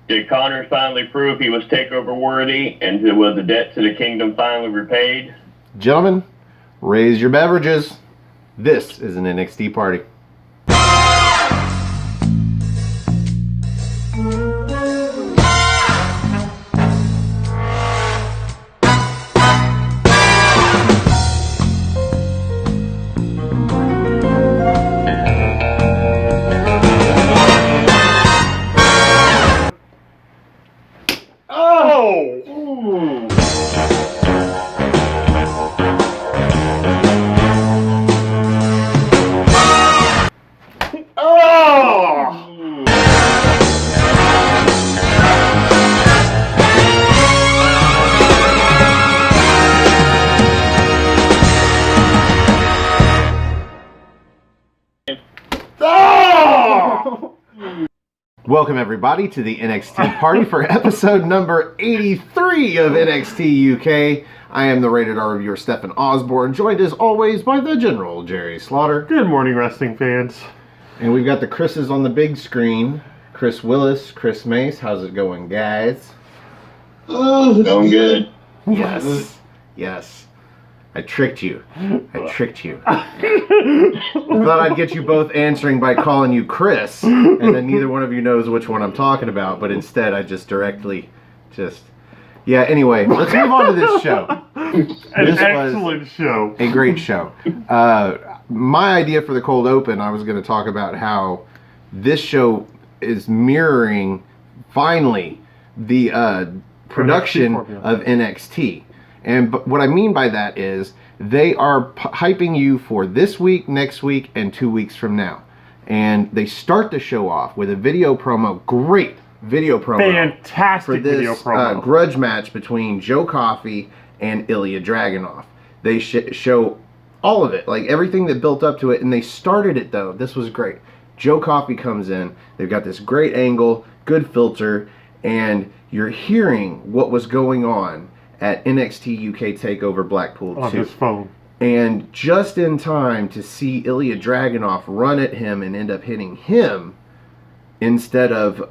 Did Connors finally prove he was takeover worthy, and was the debt to the kingdom finally repaid? Gentlemen, raise your beverages. This is an NXT party. Welcome everybody to the NXT party for episode number 83 of NXT UK. I am the rated R reviewer Stefan Osborne, joined as always by the General Jerry Slaughter. Good morning, wrestling fans. And we've got the Chris's on the big screen. Chris Willace, Chris Mace. How's it going, guys? Oh, going good. Yes. Yes. I tricked you. I thought I'd get you both answering by calling you Chris, and then neither one of you knows which one I'm talking about, but instead I just Yeah, anyway, let's move on to this show. An excellent show. A great show. My idea for the cold open, I was going to talk about how this show is mirroring, finally, the production of NXT. And what I mean by that is they are hyping you for this week, next week, and 2 weeks from now. And they start the show off with a video promo, great video promo. Fantastic for this, video promo. Grudge match between Joe Coffey and Ilya Dragunov. They show all of it, like everything that built up to it, and they started it though. This was great. Joe Coffey comes in, they've got this great angle, good filter, and you're hearing what was going on at NXT UK TakeOver Blackpool 2. On his phone. And just in time to see Ilya Dragunov run at him and end up hitting him instead of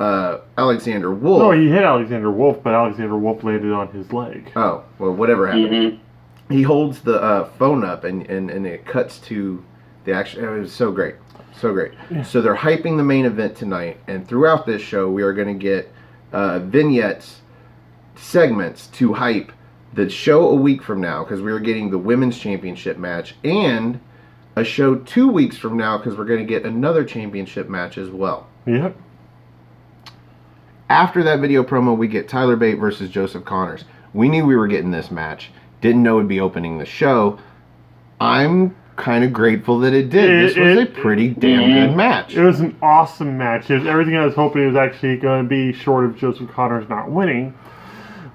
Alexander Wolf. No, he hit Alexander Wolf, but Alexander Wolf landed on his leg. Oh, well, whatever happened. Mm-hmm. He holds the phone up and it cuts to the action. It was so great. So great. Yeah. So they're hyping the main event tonight, and throughout this show we are going to get vignettes, segments to hype the show a week from now, because we are getting the women's championship match, and a show 2 weeks from now because we're going to get another championship match as well. Yep. After that video promo, we get Tyler Bate versus Joseph Connors. We knew we were getting this match. Didn't know it would be opening the show. I'm kind of grateful that it did. This was a pretty damn good match. It was an awesome match. It was everything I was hoping it was actually going to be, short of Joseph Connors not winning.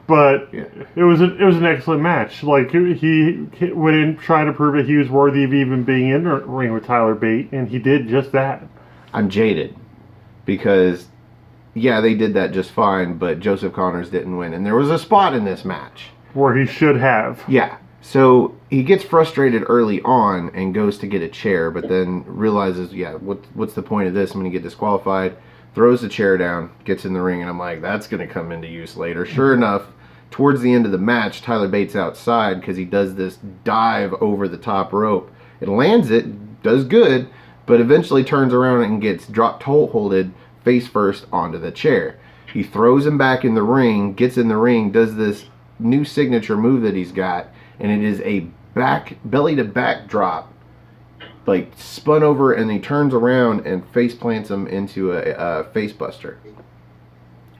But yeah. it was an excellent match. Like, he went in trying to prove that he was worthy of even being in the ring with Tyler Bate, and he did just that. I'm jaded because, yeah, they did that just fine, but Joseph Connors didn't win. And there was a spot in this match where he should have. Yeah. So he gets frustrated early on and goes to get a chair, but then realizes, yeah, what's the point of this? I'm going to get disqualified. Throws the chair down, gets in the ring, and I'm like, that's going to come into use later. Sure enough, towards the end of the match, Tyler Bate's outside because he does this dive over the top rope. It lands it, does good, but eventually turns around and gets toe-holded face first onto the chair. He throws him back in the ring, gets in the ring, does this new signature move that he's got, and it is a belly-to-back drop, like spun over, and he turns around and face plants him into a face buster.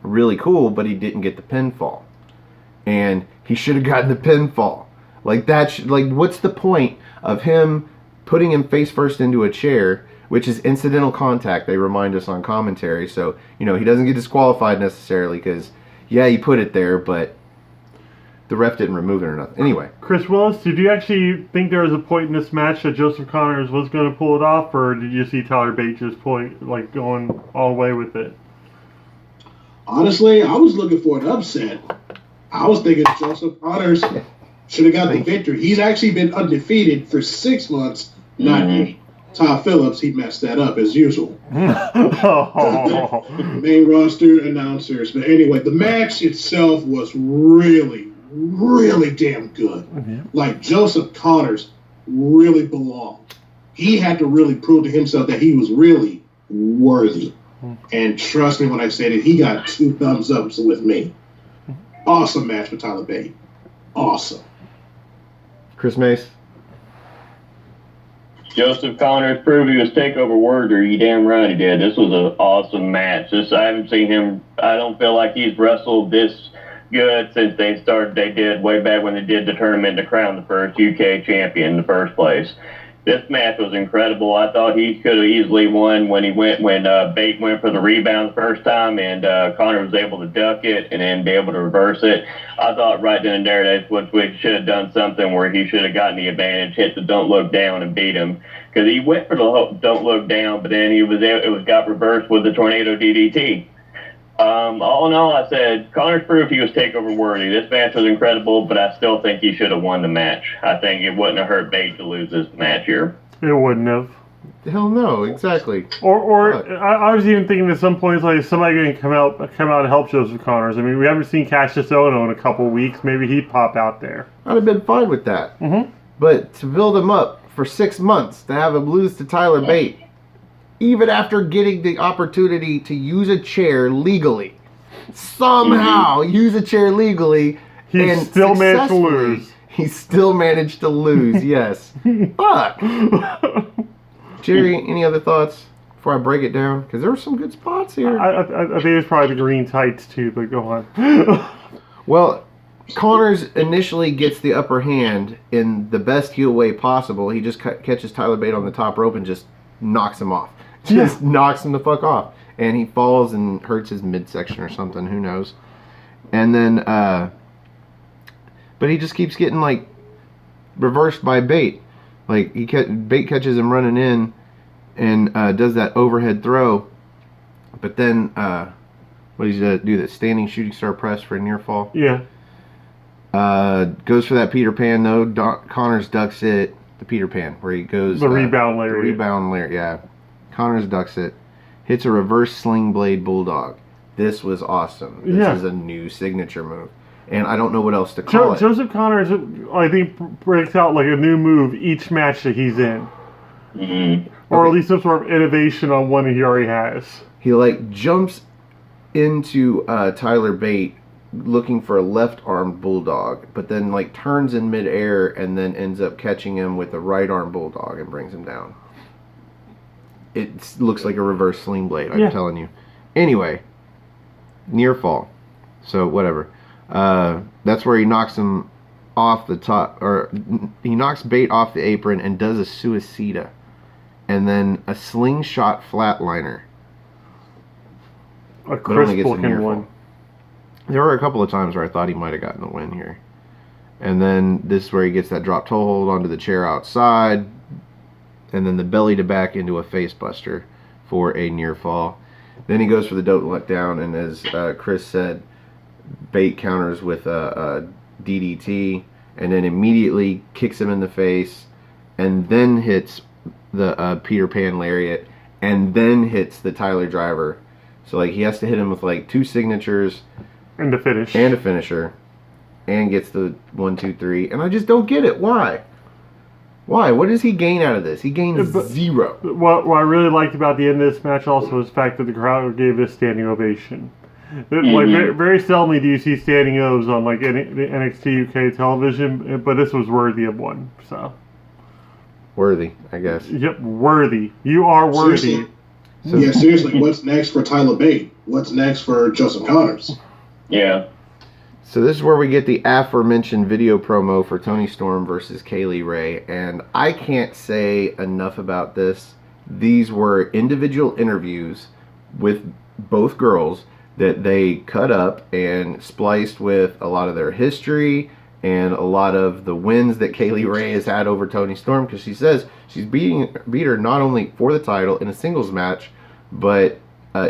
Really cool, but he didn't get the pinfall, and he should have gotten the pinfall. Like that, what's the point of him putting him face first into a chair, which is incidental contact? They remind us on commentary, so he doesn't get disqualified necessarily because, yeah, he put it there, but the ref didn't remove it or nothing. Anyway. Chris Willis, did you actually think there was a point in this match that Joseph Connors was going to pull it off, or did you see Tyler Bate just going all the way with it? Honestly, I was looking for an upset. I was thinking Joseph Connors should have got the victory. He's actually been undefeated for 6 months, not 8. Todd Phillips, he messed that up as usual. Oh. Main roster announcers. But anyway, the match itself was really, really damn good. Like, Joseph Connors really belonged. He had to really prove to himself that he was really worthy. And trust me when I say that he got 2 thumbs ups with me. Awesome match with Tyler Bate. Awesome. Chris Mace. Joseph Connors proved he was takeover worthy. You damn right he did. This was an awesome match. I haven't seen him. I don't feel like he's wrestled this good since they did way back when they did the tournament to crown the first UK champion in the first place. This match was incredible. I thought he could have easily won when Bate went for the rebound the first time, and Connor was able to duck it and then be able to reverse it. I thought right then and there that's what we should have done, something where he should have gotten the advantage, hit the don't look down and beat him, because he went for the don't look down, but then it got reversed with the tornado DDT. All in all, I said Connors proved he was takeover worthy. This match was incredible, but I still think he should have won the match. I think it wouldn't have hurt Bate to lose this match here. It wouldn't have. Hell no, exactly. I was even thinking at some points like somebody going to come out and help Joseph Connors. I mean, we haven't seen Cassius Ohno in a couple weeks. Maybe he'd pop out there. I'd have been fine with that. But to build him up for 6 months, to have him lose to Tyler Bate, even after getting the opportunity to use a chair legally, somehow use a chair legally, he still managed to lose. He still managed to lose, yes. Fuck. Jerry, any other thoughts before I break it down? Because there were some good spots here. I think it's probably the green tights too, but go on. Well, Connors initially gets the upper hand in the best heel way possible. He just catches Tyler Bate on the top rope and just knocks him off. Just knocks him the fuck off. And he falls and hurts his midsection or something. Who knows? And then, but he just keeps getting, like, reversed by Bate. Like, Bate catches him running in and does that overhead throw. But then, what does he do? That standing shooting star press for a near fall? Yeah. Goes for that Peter Pan, though. Connors ducks it. The Peter Pan, where he goes... The rebound layer. The rebound layer, yeah. Connors ducks it. Hits a reverse sling blade bulldog. This was awesome. This is a new signature move. And I don't know what else to call it. Joseph Connors, I think, breaks out like a new move each match that he's in. Or at least some sort of innovation on one he already has. He, like, jumps into Tyler Bate looking for a left-armed bulldog, but then, like, turns in midair and then ends up catching him with a right-arm bulldog and brings him down. It looks like a reverse sling blade, I'm telling you. Anyway, near fall. So, whatever. That's where he knocks him off the top, or he knocks Bate off the apron and does a suicida. And then a slingshot flatliner. A crisp-looking one. There were a couple of times where I thought he might have gotten the win here. And then this is where he gets that drop toe hold onto the chair outside. And then the belly to back into a face buster for a near fall. Then he goes for the don't let down, and as Chris said, Bate counters with a DDT, and then immediately kicks him in the face, and then hits the Peter Pan lariat, and then hits the Tyler Driver. So like he has to hit him with like 2 signatures and a finish and a finisher, and gets the 1, 2, 3, and I just don't get it. Why? What does he gain out of this? He gains 0. What I really liked about the end of this match also was the fact that the crowd gave it a standing ovation. Like very seldomly do you see standing O's on like the NXT UK television, but this was worthy of one. So worthy, I guess. Yep, worthy. You are worthy. Seriously. Seriously. What's next for Tyler Bate? What's next for Joseph Connors? Yeah. So this is where we get the aforementioned video promo for Toni Storm versus Kaylee Ray, and I can't say enough about this. These were individual interviews with both girls that they cut up and spliced with a lot of their history and a lot of the wins that Kaylee Ray has had over Toni Storm, because she says she's beat her not only for the title in a singles match, but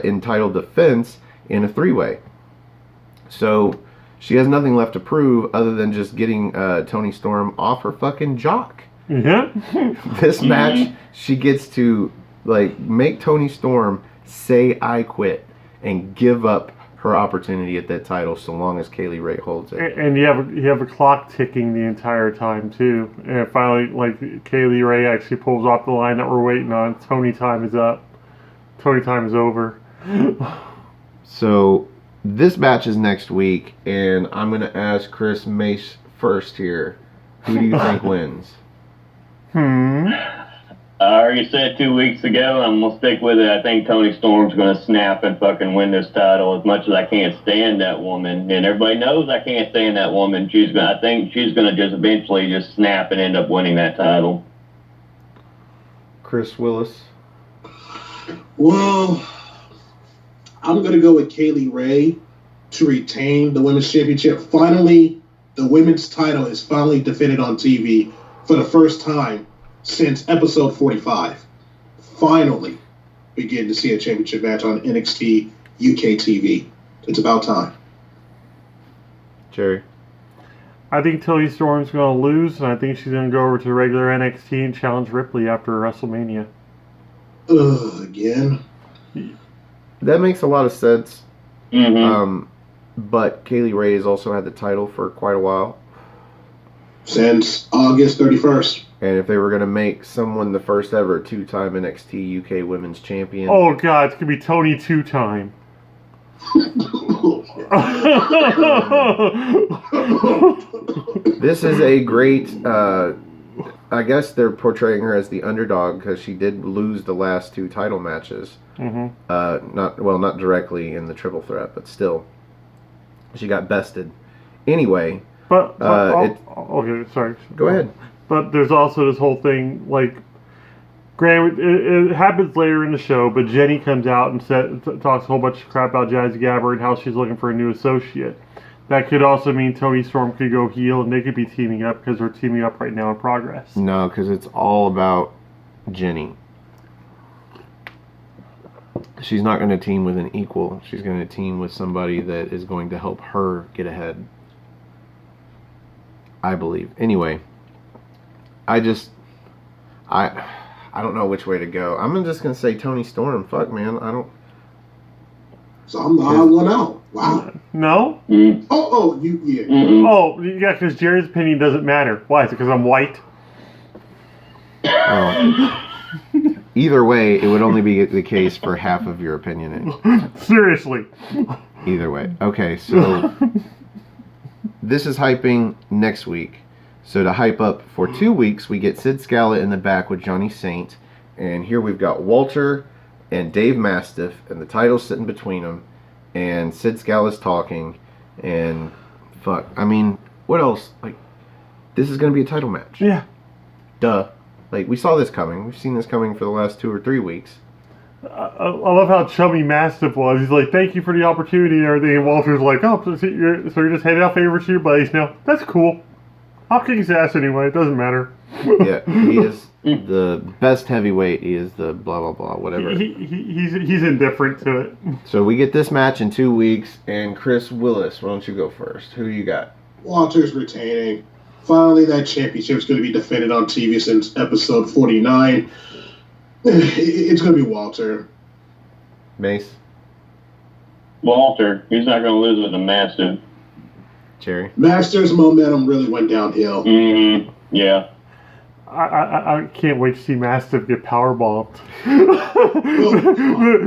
in title defense in a 3-way. So she has nothing left to prove other than just getting Toni Storm off her fucking jock. Yeah. This match, she gets to like make Toni Storm say I quit and give up her opportunity at that title so long as Kaylee Ray holds it. And you have a clock ticking the entire time too. And finally, like Kaylee Ray actually pulls off the line that we're waiting on. Tony time is up. Tony time is over. So this match is next week, and I'm gonna ask Chris Mace first here. Who do you think wins? I already said 2 weeks ago, I'm going to stick with it. I think Toni Storm's going to snap and fucking win this title. As much as I can't stand that woman, and everybody knows I can't stand that woman, I think she's going to just eventually just snap and end up winning that title. Chris Willis? Well, I'm going to go with Kaylee Ray to retain the Women's Championship. Finally, the women's title is finally defended on TV for the first time since episode 45. Finally, we get to see a championship match on NXT UK TV. It's about time. Jerry? I think Toni Storm's going to lose, and I think she's going to go over to regular NXT and challenge Ripley after WrestleMania. Again? That makes a lot of sense. Mm-hmm. But Kaylee Ray has also had the title for quite a while. Since August 31st. And if they were going to make someone the first ever two-time NXT UK Women's Champion... Oh, God, it's going to be Toni two-time. This is a great... I guess they're portraying her as the underdog because she did lose the last two title matches. Mm-hmm. Not directly in the triple threat, but still. She got bested. Anyway... okay, sorry. Go ahead. But there's also this whole thing, like, granted, it happens later in the show, but Jenny comes out and talks a whole bunch of crap about Jazzy Gabber and how she's looking for a new associate. That could also mean Toni Storm could go heel and they could be teaming up because they're teaming up right now in Progress. No, because it's all about Jenny. She's not going to team with an equal. She's going to team with somebody that is going to help her get ahead. I believe. Anyway, I don't know which way to go. I'm just going to say Toni Storm. Fuck, man. So I'm the odd one out. Wow. No? Mm. Yeah. Mm-hmm. Oh, yeah, because Jerry's opinion doesn't matter. Why? Is it because I'm white? Either way, it would only be the case for half of your opinion. Seriously. Either way. Okay, so this is hyping next week. So to hype up for 2 weeks, we get Sid Scala in the back with Johnny Saint. And here we've got Walter and Dave Mastiff, and the title's sitting between them. And Sid Scala's talking. And fuck, I mean, what else? Like, this is going to be a title match. Yeah. Duh. Like, we saw this coming. We've seen this coming for the last 2 or 3 weeks. I love how chubby Mastiff was. He's like, thank you for the opportunity and everything. And Walter's like, oh, so you're just handing out favors to your buddies now. That's cool. I'll kick his ass anyway. It doesn't matter. Yeah, he is the best heavyweight. He is the blah, blah, blah, whatever. He's indifferent to it. So we get this match in 2 weeks. And Chris Willis, why don't you go first? Who do you got? Walter's retaining. Finally, that championship is going to be defended on TV since episode 49. It's going to be Walter. Mace? Walter. He's not going to lose with the Mastiff. Jerry? Master's momentum really went downhill. Mm-hmm. Yeah. I can't wait to see Mastiff get powerbombed.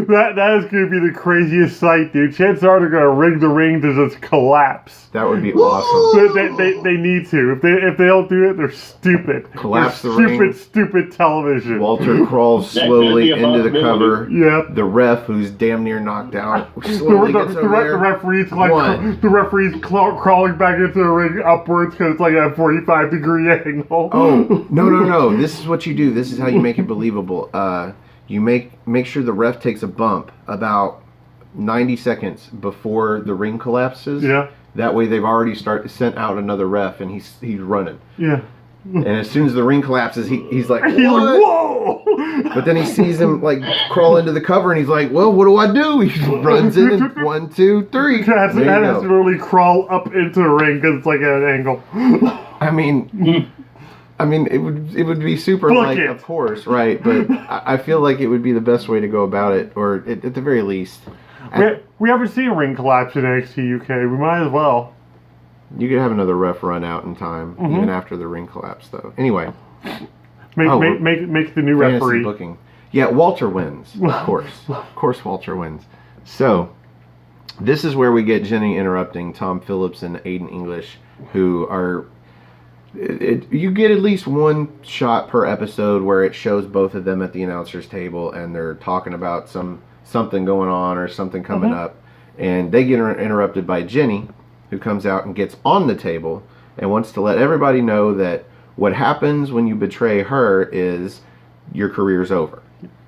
that is going to be the craziest sight, dude. Chances are they're going to rig the ring to just collapse. That would be awesome. They need to. If they don't do it, they're stupid. Collapse they're the ring. Stupid television. Walter crawls slowly into the cover. Yep. The ref, who's damn near knocked out, The referee's crawling back into the ring upwards because it's like a 45-degree angle. Oh, no. This is what you do. This is how you make it believable. You make sure the ref takes a bump about 90 seconds before the ring collapses. Yeah. That way they've already sent out another ref and he's running. Yeah. And as soon as the ring collapses, he's like, He's like, whoa! But then he sees him like crawl into the cover and he's like, well, what do I do? He runs in and 1, 2, 3. Has to literally crawl up into the ring because it's like at an angle. I mean, I mean, it would be super Book like, it. of course, right? But I feel like it would be the best way to go about it, or at the very least, We haven't seen a ring collapse in NXT UK. We might as well. you could have another ref run out in time, even after the ring collapse, though. Anyway, Make the new fantasy referee. booking. Yeah, Walter wins, of course, Walter wins. So, this is where we get Jenny interrupting Tom Phillips and Aiden English, who are. You get at least one shot per episode where it shows both of them at the announcer's table and they're talking about something going on or something coming up, and they get interrupted by Jenny, who comes out and gets on the table and wants to let everybody know that what happens when you betray her is your career's over.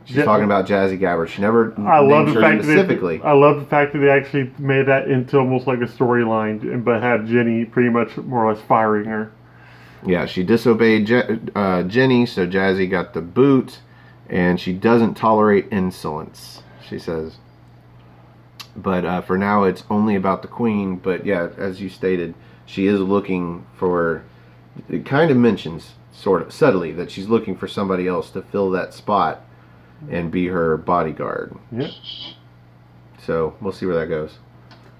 She's talking about Jazzy Gabbard. She never names her specifically. I love the fact that they actually made that into almost like a storyline, but had Jenny pretty much more or less firing her. Yeah, she disobeyed Jenny, so Jazzy got the boot, and she doesn't tolerate insolence, she says. But for now, it's only about the Queen. But yeah, as you stated, she is looking for... It kind of mentions, sort of, subtly, that she's looking for somebody else to fill that spot and be her bodyguard. Yep. So, we'll see where that goes.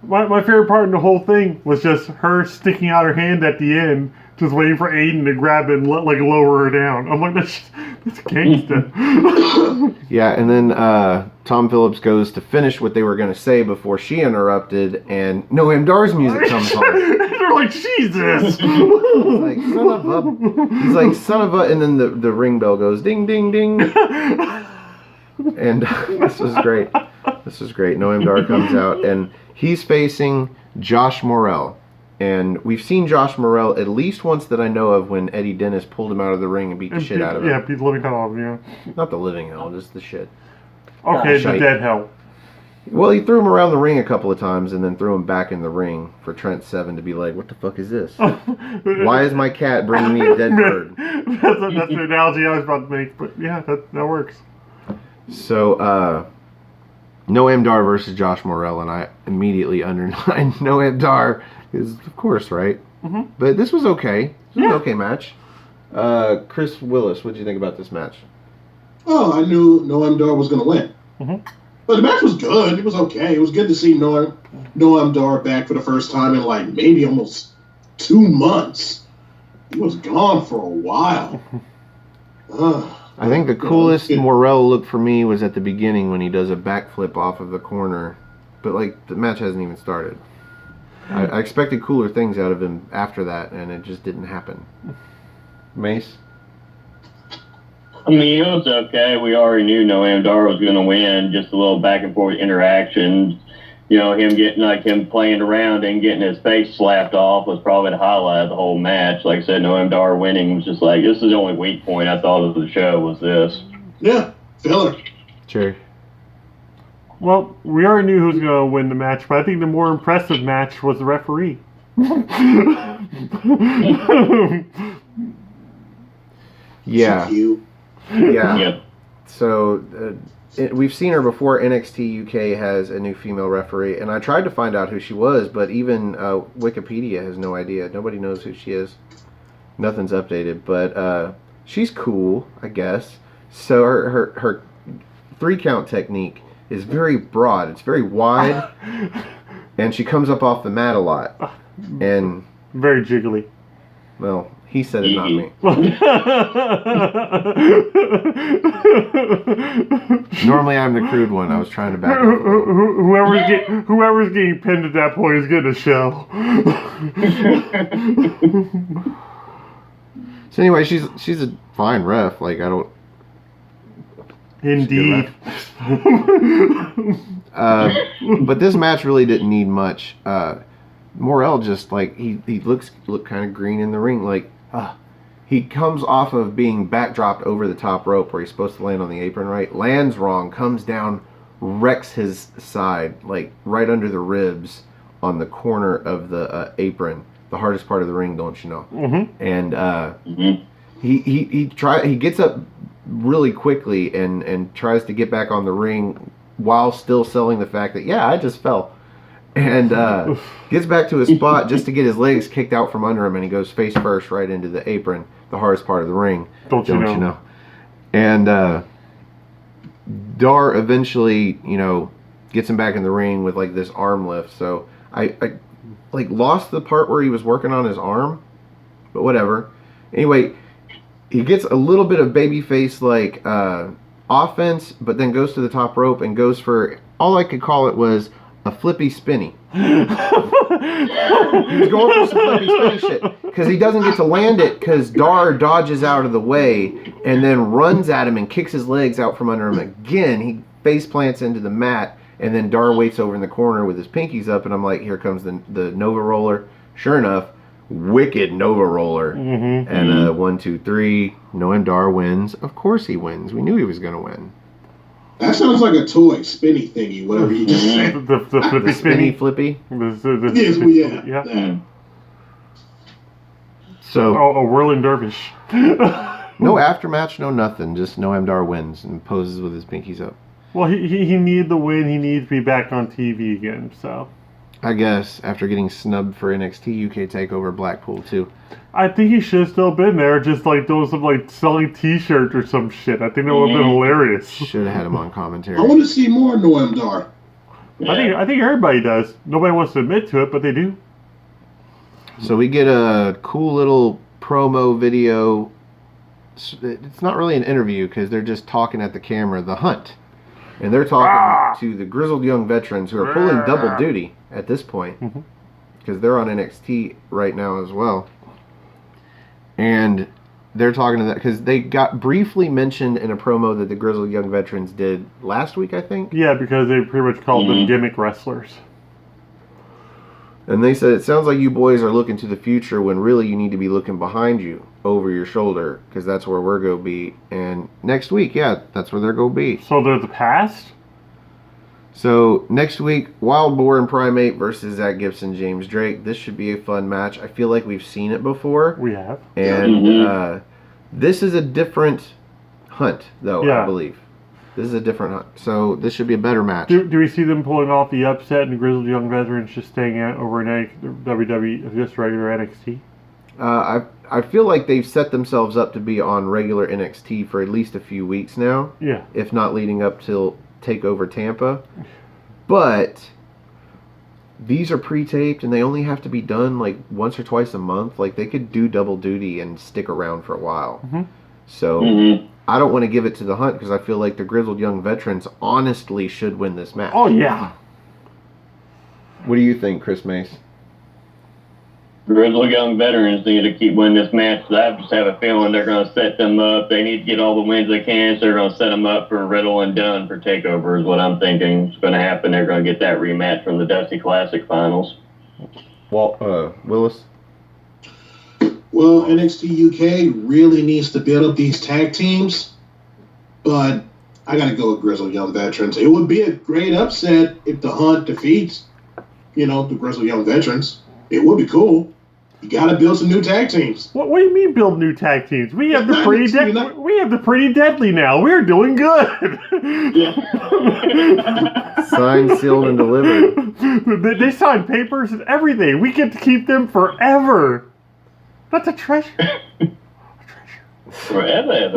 My favorite part in the whole thing was just her sticking out her hand at the end, just waiting for Aiden to grab it and lower her down. I'm like, that's gangsta. Yeah, and then Tom Phillips goes to finish what they were going to say before she interrupted, and Noam Dar's music comes on. They're like, Jesus! He's like, son of a... And then the ring bell goes, ding, ding, ding. And this was great. This was great. Noam Dar comes out, and he's facing Josh Morrell. And we've seen Josh Morrell at least once that I know of when Eddie Dennis pulled him out of the ring and beat the shit out of him. Yeah, beat the living hell out of him, yeah. Not the living hell, just the shit. Okay, the dead hell. Well, he threw him around the ring a couple of times and then threw him back in the ring for Trent Seven to be like, what the fuck is this? Why is my cat bringing me a dead bird? That's the analogy I was about to make, but yeah, that works. So, Noam Dar versus Josh Morrell, and I immediately underlined Noam Dar is, of course, right? Mm-hmm. But this was okay. This was an okay match. Chris Willis, what did you think about this match? Oh, I knew Noam Dar was going to win. Mm-hmm. But the match was good. It was okay. It was good to see Noam Dar back for the first time in like maybe almost 2 months. He was gone for a while. I think the coolest Morrell look for me was at the beginning when he does a backflip off of the corner. But, like, the match hasn't even started. I expected cooler things out of him after that, and it just didn't happen. Mace? I mean, it was okay. We already knew Noam Dar was going to win. Just a little back and forth interaction. You know, him playing around and getting his face slapped off was probably the highlight of the whole match. Like I said, Noam Dar winning was just like, this is the only weak point I thought of the show was this. Yeah, filler. Sure. Well, we already knew who was going to win the match, but I think the more impressive match was the referee. Yeah. Yeah. Yep. So, we've seen her before. NXT UK has a new female referee, and I tried to find out who she was, but even Wikipedia has no idea. Nobody knows who she is. Nothing's updated, but she's cool, I guess. So her 3-count technique is very broad. It's very wide, and she comes up off the mat a lot. And very jiggly. Well, he said it, not me. Normally, I'm the crude one. I was trying to back up. Whoever's getting pinned at that point is getting a show. So anyway, she's a fine ref. Like, I don't. Indeed. But this match really didn't need much. Morrell just, like, he looked kind of green in the ring. Like, he comes off of being backdropped over the top rope where he's supposed to land on the apron, right? Lands wrong, comes down, wrecks his side, like, right under the ribs on the corner of the apron. The hardest part of the ring, don't you know? Mm-hmm. And he gets up really quickly and tries to get back on the ring while still selling the fact that, yeah, I just fell. And gets back to his spot just to get his legs kicked out from under him, and he goes face first right into the apron. the hardest part of the ring. Don't you know? And Dar eventually, gets him back in the ring with like this arm lift. So I like lost the part where he was working on his arm, but whatever. Anyway, he gets a little bit of babyface like offense, but then goes to the top rope and goes for, all I could call it was a flippy spinny. He was going for some flippy spinny shit because he doesn't get to land it because Dar dodges out of the way and then runs at him and kicks his legs out from under him again. He face plants into the mat, and then Dar waits over in the corner with his pinkies up, and I'm like, here comes the Nova Roller. Sure enough, wicked Nova Roller. Mm-hmm. And 1, 2, 3, Noam Dar wins. Of course he wins. We knew he was going to win. That sounds like a toy spinny thingy, whatever you just said. The flippy The spinny spinny. flippy. Yes, well, yeah. Yeah. So A whirling dervish. no aftermatch, no nothing. Just Noam Dar wins and poses with his pinkies up. Well, he needed the win. He needs to be back on TV again. So I guess after getting snubbed for NXT UK Takeover Blackpool too. I think he should have still been there, just like doing some like selling T-shirts or some shit. I think that would have been hilarious. Should have had him on commentary. I want to see more Noam Dar. I think everybody does. Nobody wants to admit to it, but they do. So we get a cool little promo video. It's not really an interview because they're just talking at the camera. The Hunt. And they're talking to the grizzled young veterans who are pulling double duty at this point. Because they're on NXT right now as well. And they're talking to that because they got briefly mentioned in a promo that the grizzled young veterans did last week, I think. Yeah, because they pretty much called them gimmick wrestlers. And they said, it sounds like you boys are looking to the future when really you need to be looking behind you, over your shoulder, because that's where we're going to be. And next week, yeah, that's where they're going to be. So they're the past? So next week, Wild Boar and Primate versus Zach Gibson, James Drake. This should be a fun match. I feel like we've seen it before. We have. And this is a different Hunt, though, Yeah. I believe. This is a different Hunt. So this should be a better match. Do we see them pulling off the upset and the grizzled young veterans just staying out over in WWE, just regular NXT? I feel like they've set themselves up to be on regular NXT for at least a few weeks now. Yeah. If not leading up till Takeover Tampa. But these are pre-taped and they only have to be done like once or twice a month. Like they could do double duty and stick around for a while. So I don't want to give it to the Hunt because I feel like the grizzled young veterans honestly should win this match. Oh, yeah. What do you think, Chris Mace? Grizzled young veterans need to keep winning this match. I just have a feeling they're going to set them up. They need to get all the wins they can, so they're going to set them up for Riddle and Dunn for TakeOver is what I'm thinking is going to happen. They're going to get that rematch from the Dusty Classic finals. Willis? Well, NXT UK really needs to build up these tag teams, but I got to go with Grizzled Young Veterans. It would be a great upset if the Hunt defeats, the Grizzled Young Veterans. It would be cool. You got to build some new tag teams. What do you mean build new tag teams? We have the pretty deadly now. We're doing good. Signed, sealed, and delivered. They signed papers and everything. We get to keep them forever. That's a treasure. Forever.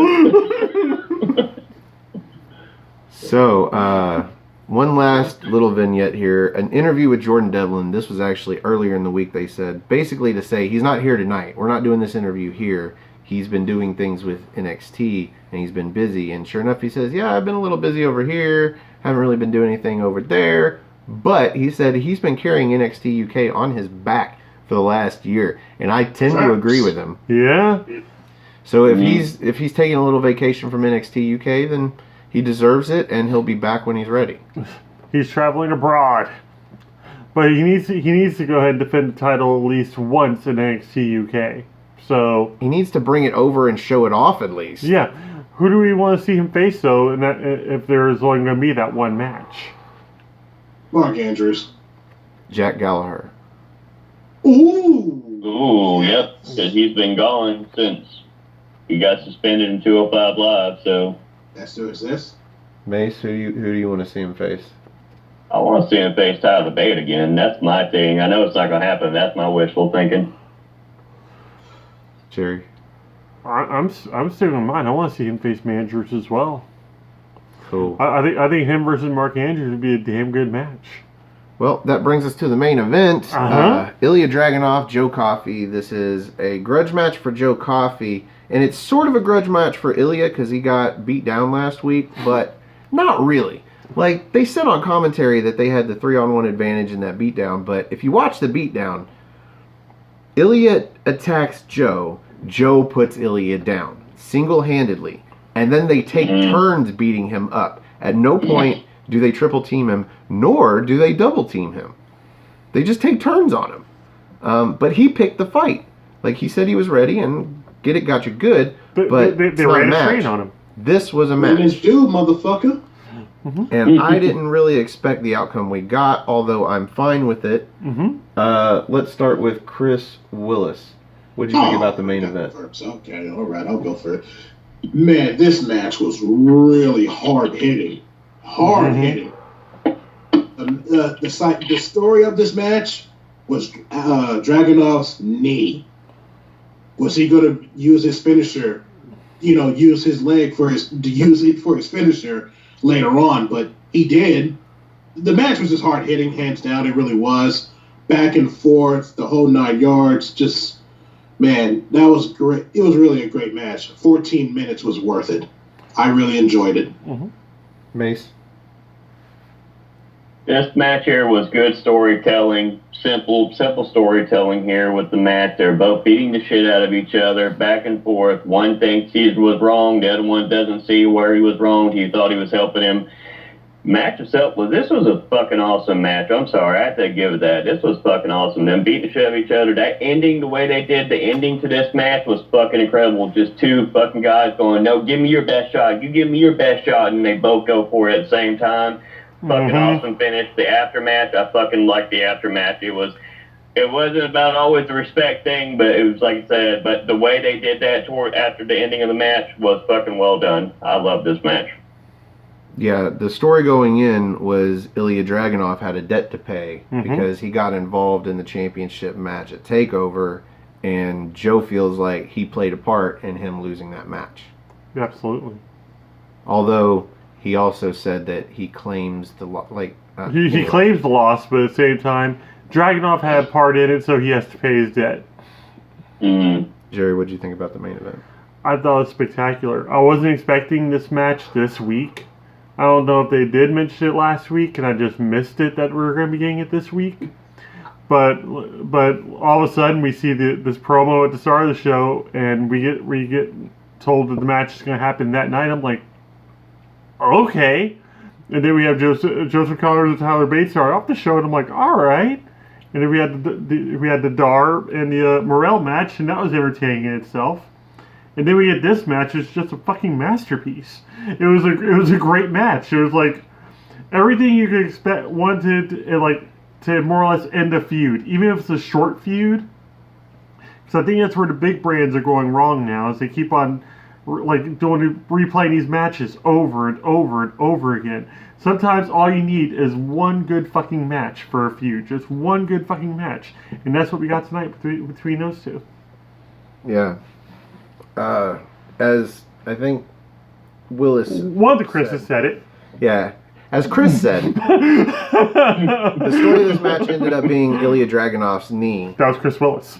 So, one last little vignette here. An interview with Jordan Devlin. This was actually earlier in the week, they said. Basically to say, he's not here tonight. We're not doing this interview here. He's been doing things with NXT, and he's been busy. And sure enough, he says, yeah, I've been a little busy over here. Haven't really been doing anything over there. But he said he's been carrying NXT UK on his back for the last year. And I tend to agree with him. Yeah. So if he's taking a little vacation from NXT UK, then he deserves it, and he'll be back when he's ready. He's traveling abroad. But he needs to go ahead and defend the title at least once in NXT UK. So he needs to bring it over and show it off at least. Yeah. Who do we want to see him face, though, and that, if there's only going to be that one match? Mark Andrews. Jack Gallagher. Ooh, yep. Because he's been gone since he got suspended in 205 Live, so... That still exists. Mace, who do you want to see him face? I want to see him face Tyler Bate again. That's my thing. I know it's not going to happen. That's my wishful thinking. Jerry? I'm sticking with mine. I want to see him face managers as well. Cool. I think him versus Mark Andrews would be a damn good match. Well, that brings us to the main event. Uh-huh. Ilya Dragunov, Joe Coffey. This is a grudge match for Joe Coffey, and it's sort of a grudge match for Ilya because he got beat down last week, but not really. Like, they said on commentary that they had the 3-on-1 advantage in that beatdown, but if you watch the beatdown, Ilya attacks Joe. Joe puts Ilya down single-handedly, and then they take turns beating him up. At no point do they triple team him, nor do they double team him. They just take turns on him. But he picked the fight. Like, he said he was ready, and get it, got you good, but they ran a train on him. This was a match. It's due, motherfucker. And I didn't really expect the outcome we got, although I'm fine with it. Let's start with Chris Willace. What did you think about the main event? Okay, all right, I'll go for it. Man, this match was really hard-hitting. Hard-hitting. The story of this match was Dragunov's knee. Was he going to use his finisher, use his leg for his finisher later on? But he did. The match was just hard-hitting, hands down. It really was. Back and forth, the whole 9 yards. Just, man, that was great. It was really a great match. 14 minutes was worth it. I really enjoyed it. Mace? This match here was good storytelling, simple storytelling here with the match. They're both beating the shit out of each other, back and forth. One thinks he was wrong, the other one doesn't see where he was wrong. He thought he was helping him. Match itself this was a fucking awesome match. I'm sorry, I have to give it that. This was fucking awesome. Them beating the shit out of each other. That ending, the way they did the ending to this match was fucking incredible. Just two fucking guys going, no, give me your best shot. You give me your best shot, and they both go for it at the same time. Fucking awesome finish. The aftermatch, I fucking liked the aftermatch. It wasn't about always the respect thing, but it was like I said, but the way they did that after the ending of the match was fucking well done. I love this match. Yeah, the story going in was Ilya Dragunov had a debt to pay because he got involved in the championship match at TakeOver, and Joe feels like he played a part in him losing that match. Absolutely. Although he also said that he claims the he claims the loss, but at the same time, Dragunov had a part in it, so he has to pay his debt. Jerry, what did you think about the main event? I thought it was spectacular. I wasn't expecting this match this week. I don't know if they did mention it last week, and I just missed it that we were going to be getting it this week. But all of a sudden, we see this promo at the start of the show, and we get told that the match is going to happen that night. I'm like, okay. And then we have Joseph Connors and Tyler Bates start off the show, and I'm like, all right. And then we had the Dar and the Morrell match, and that was entertaining in itself. And then we get this match. It's just a fucking masterpiece. It was a great match. It was like everything you could expect. Wanted to more or less end a feud, even if it's a short feud. Because I think that's where the big brands are going wrong now, is they keep on replaying these matches over and over and over again. Sometimes all you need is one good fucking match for a feud, just one good fucking match, and that's what we got tonight between those two. Yeah. As I think Willace... One of the Chris's said it. Yeah. As Chris said, the story of this match ended up being Ilya Dragunov's knee. That was Chris Willace.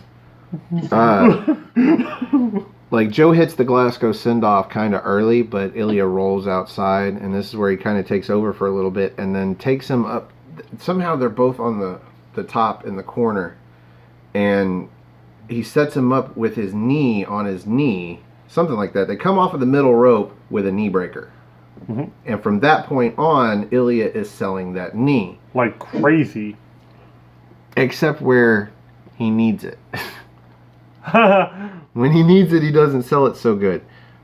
Like, Joe hits the Glasgow send-off kind of early, but Ilya rolls outside, and this is where he kind of takes over for a little bit, and then takes him up. Somehow they're both on the top in the corner, and he sets him up with his knee on his knee, something like that. They come off of the middle rope with a knee breaker. And from that point on, Ilya is selling that knee. Like crazy. Except where he needs it. When he needs it, he doesn't sell it so good.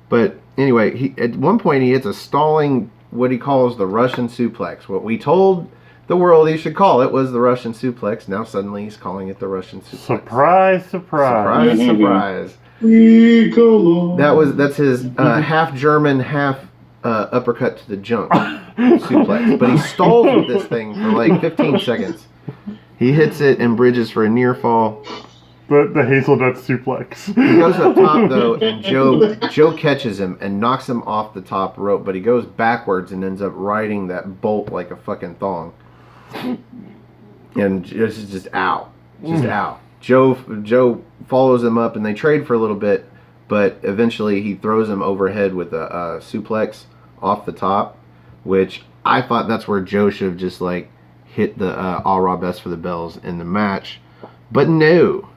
But anyway, at one point he hits a stalling, what he calls the Russian suplex. What we told the world he should call it was the Russian suplex. Now suddenly he's calling it the Russian suplex. Surprise, surprise. Surprise, surprise. That's his half German, half uppercut to the junk suplex. But he stalls with this thing for like 15 seconds. He hits it and bridges for a near fall. the hazelnut suplex. He goes up top though, and Joe catches him and knocks him off the top rope, but he goes backwards and ends up riding that bolt like a fucking thong. And just out. Out. Joe follows him up and they trade for a little bit, but eventually he throws him overhead with a suplex off the top, which I thought that's where Joe should have just like hit the All Raw Best for the Bells in the match. But no.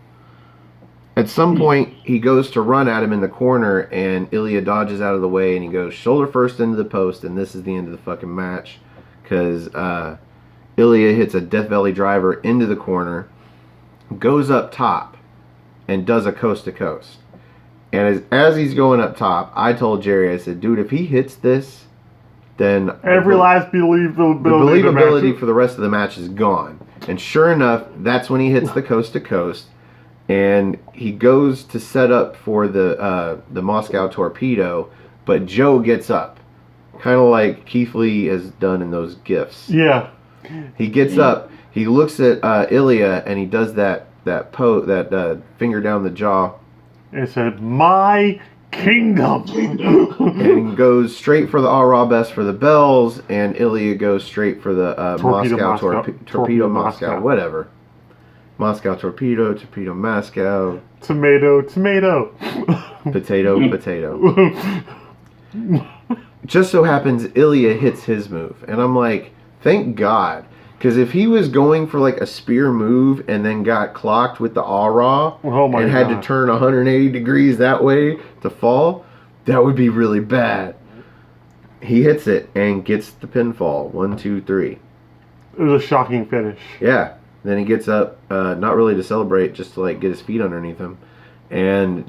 At some point, he goes to run at him in the corner, and Ilya dodges out of the way, and he goes shoulder first into the post, and this is the end of the fucking match, because Ilya hits a Death Valley driver into the corner, goes up top, and does a coast-to-coast. And as he's going up top, I told Jerry, I said, dude, if he hits this, then every last believability for the rest of the match is gone. And sure enough, that's when he hits the coast-to-coast. And he goes to set up for the Moscow torpedo, but Joe gets up, kind of like Keith Lee has done in those GIFs. Yeah. He gets up, he looks at Ilya, and he does that finger down the jaw. It said, "My kingdom," and goes straight for the All Raw Best for the Bells, and Ilya goes straight for the torpedo Moscow, whatever. Moscow torpedo Moscow. Tomato. Potato. Just so happens Ilya hits his move. And I'm like, thank God. Because if he was going for like a spear move and then got clocked with the All Raw and had to turn 180 degrees that way to fall, that would be really bad. He hits it and gets the pinfall. 1, 2, 3. It was a shocking finish. Yeah. Then he gets up, not really to celebrate, just to like get his feet underneath him, and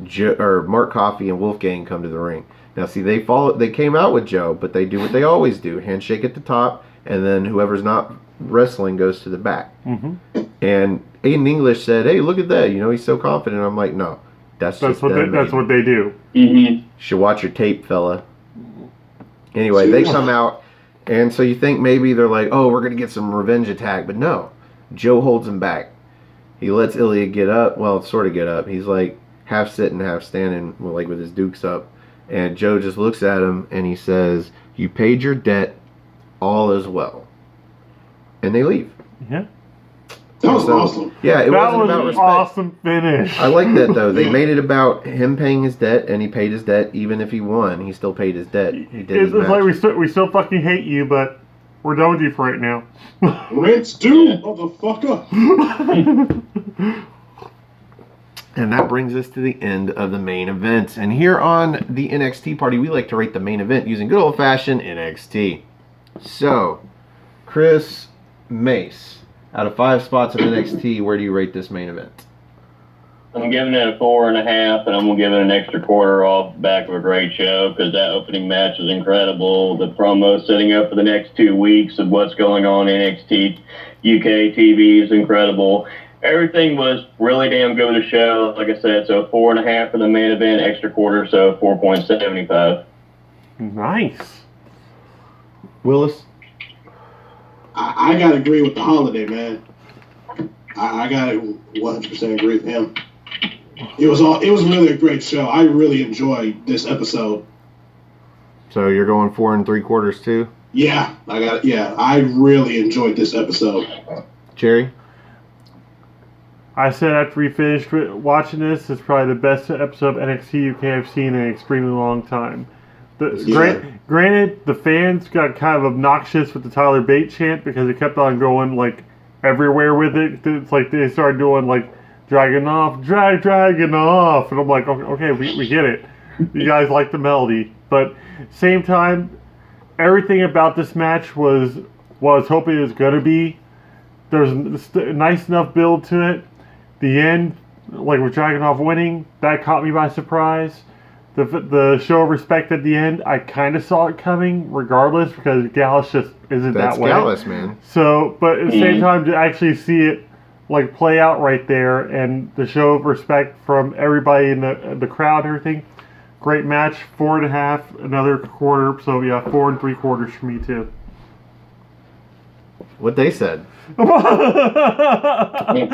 Mark Coffey and Wolfgang come to the ring. Now, see, they came out with Joe, but they do what they always do: handshake at the top, and then whoever's not wrestling goes to the back. Mm-hmm. And Aiden English said, "Hey, look at that! You know, he's so confident." I'm like, "No, that's what they do." Mm-hmm. Should watch your tape, fella. Anyway, they come out, and so you think maybe they're like, "Oh, we're gonna get some revenge attack," but no. Joe holds him back. He lets Ilya get up. Well, sort of get up. He's like half sitting, half standing, like with his dukes up. And Joe just looks at him and he says, "You paid your debt. All is well." And they leave. Yeah. That was awesome. Yeah, it wasn't about respect. Awesome finish. I like that though. They made it about him paying his debt, and he paid his debt. Even if he won, he still paid his debt. He did his match. Like we still fucking hate you, but we're done with you for right now. Rent's due, motherfucker. And that brings us to the end of the main event. And here on the NXT party, we like to rate the main event using good old-fashioned NXT. So, Chris Mace, out of 5 spots of NXT, where do you rate this main event? I'm giving it a 4.5, and I'm going to give it an extra quarter off the back of a great show, because that opening match was incredible. The promo setting up for the next 2 weeks of what's going on in NXT UK TV is incredible. Everything was really damn good with the show. Like I said, so 4.5 for the main event, extra quarter, so 4.75. Nice. Willis? I got to agree with the Holiday, man. I got to 100% agree with him. It was really a great show. I really enjoyed this episode. So you're going 4 3/4 too? Yeah, I really enjoyed this episode. Jerry? I said after we finished watching this, it's probably the best episode of NXT UK I've seen in an extremely long time. Granted, the fans got kind of obnoxious with the Tyler Bate chant because it kept on going like everywhere with it. It's like they started doing like dragging off, and I'm like, okay, we get it. You guys like the melody, but same time, everything about this match was hoping it was gonna be. There's a nice enough build to it. The end, like with Dragunov winning, that caught me by surprise. The show of respect at the end, I kind of saw it coming, regardless, because Gallus just isn't that way. That's Gallus, man. So, but at the same time, to actually see it like play out right there, and the show of respect from everybody in the crowd and everything, great match. 4.5, another quarter. So yeah, 4 3/4 for me too. What they said. I think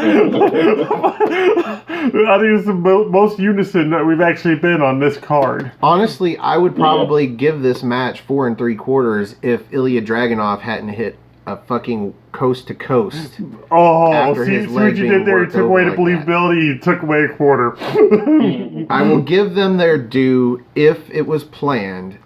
it's the most unison that we've actually been on this card. Honestly, I would probably give this match 4 3/4 if Ilya Dragunov hadn't hit a fucking coast to coast. Oh, see what you did there? You took away the believability, you took away a quarter. I will give them their due if it was planned.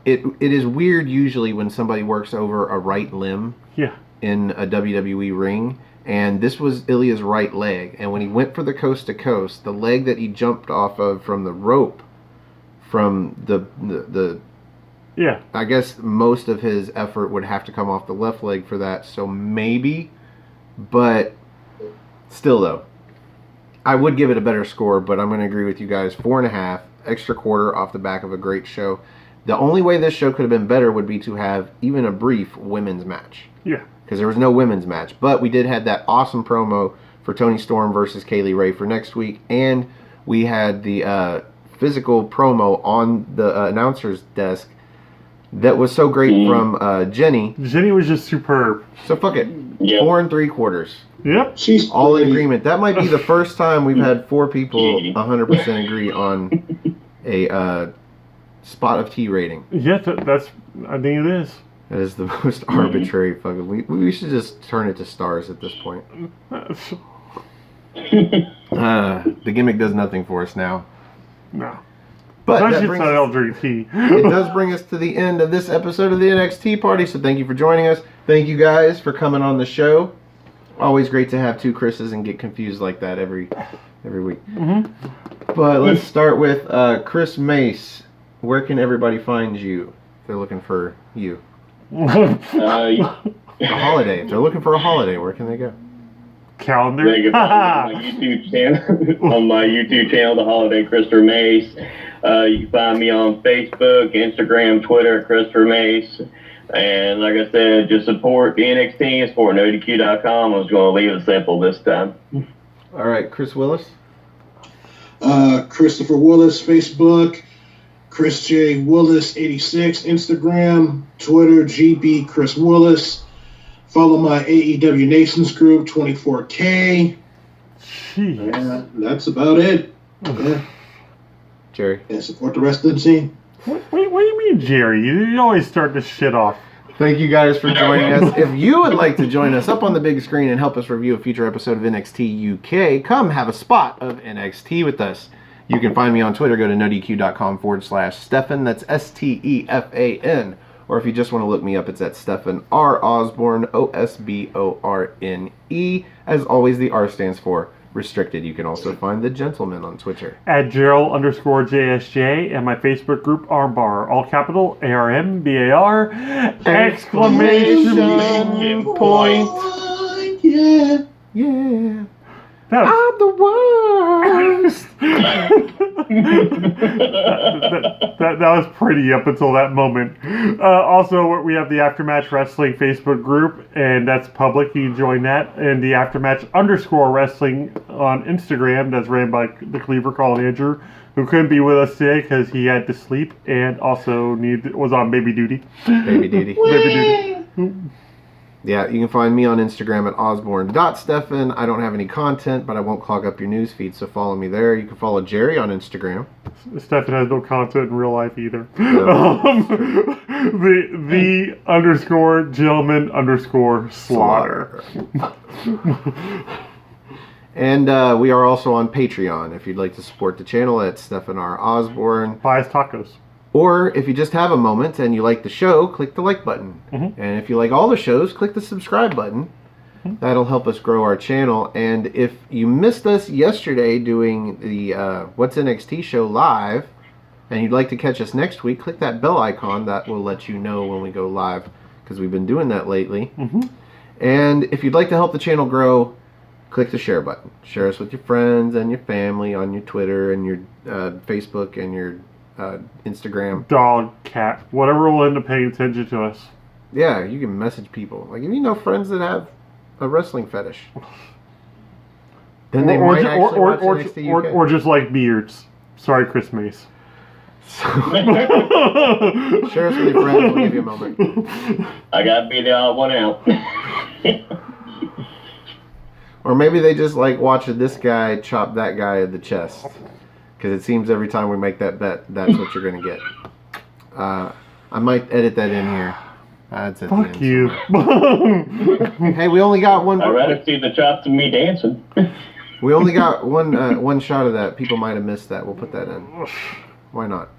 It is weird usually when somebody works over a right limb. Yeah. In a WWE ring, and this was Ilya's right leg, and when he went for the coast to coast, the leg that he jumped off of from the rope, from the yeah, I guess most of his effort would have to come off the left leg for that, so maybe, but still though, I would give it a better score, but I'm going to agree with you guys, 4.5, extra quarter off the back of a great show. The only way this show could have been better would be to have even a brief women's match. Yeah. Because there was no women's match. But we did have that awesome promo for Toni Storm versus Kaylee Ray for next week. And we had the physical promo on the announcer's desk that was so great from Jenny. Jenny was just superb. So fuck it. Yep. 4 3/4. Yep. She's all in agreement. That might be the first time we've had 4 people 100% agree on a spot of T rating. Yeah, that's. I think it is. That is the most arbitrary fucking. We should just turn it to stars at this point. The gimmick does nothing for us now. No. But that that brings LGT. It does bring us to the end of this episode of the NXT party. So thank you for joining us. Thank you guys for coming on the show. Always great to have 2 Chris's and get confused like that every week. Mm-hmm. But let's start with Chris Mace. Where can everybody find you if they're looking for you? A holiday. If they're looking for a holiday, where can they go? Calendar. They can find me on my YouTube channel, on my YouTube channel, The Holiday Christopher Mace. You can find me on Facebook, Instagram, Twitter, Christopher Mace. And like I said, just support the NXT and support NoDQ.com. I was going to leave it simple this time. All right, Chris Willis. Christopher Willis, Facebook. Chris J. Willis 86, Instagram, Twitter, GB Chris Willis. Follow my AEW Nations group, 24K. Jeez. Yeah, that's about it. Yeah. Jerry. And support the rest of the team. What do you mean, Jerry? You always start this shit off. Thank you guys for joining us. If you would like to join us up on the big screen and help us review a future episode of NXT UK, come have a spot of NXT with us. You can find me on Twitter. Go to nodq.com/Stefan. That's STEFAN. Or if you just want to look me up, it's at Stefan R. Osborne, OSBORNE. As always, the R stands for restricted. You can also find the gentleman on Twitter. At Gerald_JSJ and my Facebook group Armbar. All capital ARMBAR. Exclamation point. Yeah. Yeah. I'm the worst. that was pretty up until that moment. Also, we have the Aftermatch Wrestling Facebook group, and that's public. You can join that. And the Aftermatch_Wrestling on Instagram, that's ran by the Cleaver Call Andrew, who couldn't be with us today because he had to sleep and also was on baby duty. Baby duty. Baby duty. Yeah, you can find me on Instagram at osborne.stefan. I don't have any content, but I won't clog up your news feed, so follow me there. You can follow Jerry on Instagram. Stefan has no content in real life either. No. The _gentleman_slaughter. And we are also on Patreon. If you'd like to support the channel, at Stefan R. Osborne. Buy us tacos. Or if you just have a moment and you like the show, click the like button. Mm-hmm. And if you like all the shows, click the subscribe button. Mm-hmm. That'll help us grow our channel. And if you missed us yesterday doing the What's NXT show live, and you'd like to catch us next week, click that bell icon. That will let you know when we go live, because we've been doing that lately. Mm-hmm. And if you'd like to help the channel grow, click the share button. Share us with your friends and your family on your Twitter and your Facebook and your Instagram. Dog, cat, whatever will end up paying attention to us. Yeah, you can message people. Like, if you know friends that have a wrestling fetish, then they might actually watch NXT UK. Or just like beards. Sorry, Chris Mace. Share us with your friends. We'll give you a moment. I gotta be the odd one out. Or maybe they just like watching this guy chop that guy in the chest. Because it seems every time we make that bet, that's what you're going to get. I might edit that in here. That's at Fuck the you. end. Hey, we only got one. I'd rather see the chops than me dancing. We only got one shot of that. People might have missed that. We'll put that in. Why not?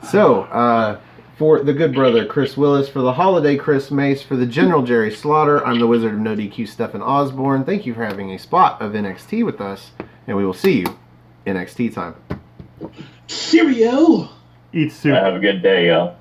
So, for the good brother Chris Willace, for the holiday Chris Mace, for the General Jerry Slaughter, I'm the Wizard of No DQ Stefan Osborne. Thank you for having a spot of NXT with us, and we will see you NXT time. Cheerio! Eat soup. Have a good day, y'all.